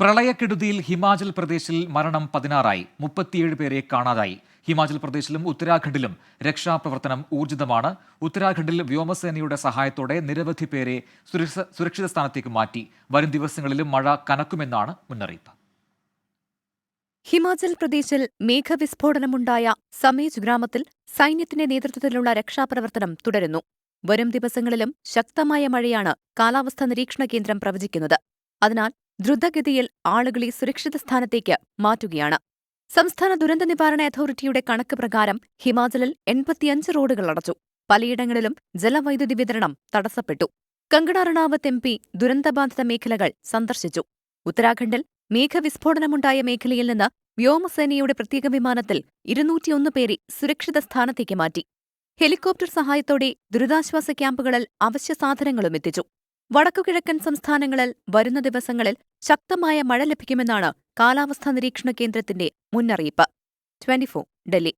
പ്രളയക്കെടുതിയിൽ ഹിമാചൽ പ്രദേശിൽ മരണം 16ആയി. 37 പേരെ കാണാതായി. ഹിമാചൽ പ്രദേശിലും ഉത്തരാഖണ്ഡിലും രക്ഷാപ്രവർത്തനം ഊർജിതമാണ്. ഉത്തരാഖണ്ഡിൽ വ്യോമസേനയുടെ സഹായത്തോടെ നിരവധി പേരെ സുരക്ഷിത സ്ഥാനത്തേക്ക് മാറ്റി. വരും ദിവസങ്ങളിലും മഴ കനക്കുമെന്നാണ് മുന്നറിയിപ്പ്. ഹിമാചൽ പ്രദേശിൽ മേഘവിസ്ഫോടനമുണ്ടായ സമേജ് ഗ്രാമത്തിൽ സൈന്യത്തിന്റെ നേതൃത്വത്തിലുള്ള രക്ഷാപ്രവർത്തനം തുടരുന്നു. വരും ദിവസങ്ങളിലും ശക്തമായ മഴയാണ് കാലാവസ്ഥാ നിരീക്ഷണ കേന്ദ്രം പ്രവചിക്കുന്നത്. അതിനാൽ ദ്രുതഗതിയിൽ ആളുകളെ സുരക്ഷിത സ്ഥാനത്തേക്ക് മാറ്റുകയാണ്. സംസ്ഥാന ദുരന്ത നിവാരണ അതോറിറ്റിയുടെ കണക്ക് പ്രകാരം ഹിമാചലിൽ 85 റോഡുകൾ അടച്ചു. പലയിടങ്ങളിലും ജലവൈദ്യുതി വിതരണം തടസ്സപ്പെട്ടു. കങ്കണ റണാവത്ത് MP ദുരന്തബാധിത മേഖലകൾ സന്ദർശിച്ചു. ഉത്തരാഖണ്ഡിൽ മേഘവിസ്ഫോടനമുണ്ടായ മേഖലയിൽ നിന്ന് വ്യോമസേനയുടെ പ്രത്യേക വിമാനത്തിൽ 201 പേരെ സുരക്ഷിത സ്ഥാനത്തേക്ക് മാറ്റി. ഹെലികോപ്റ്റർ സഹായത്തോടെ ദുരിതാശ്വാസ ക്യാമ്പുകളിൽ അവശ്യ സാധനങ്ങളും എത്തിച്ചു. വടക്കുകിഴക്കൻ സംസ്ഥാനങ്ങളിൽ വരുന്ന ദിവസങ്ങളിൽ ശക്തമായ മഴ ലഭിക്കുമെന്നാണ് കാലാവസ്ഥാ നിരീക്ഷണ കേന്ദ്രത്തിന്റെ മുന്നറിയിപ്പ്. 24 ഡൽഹി.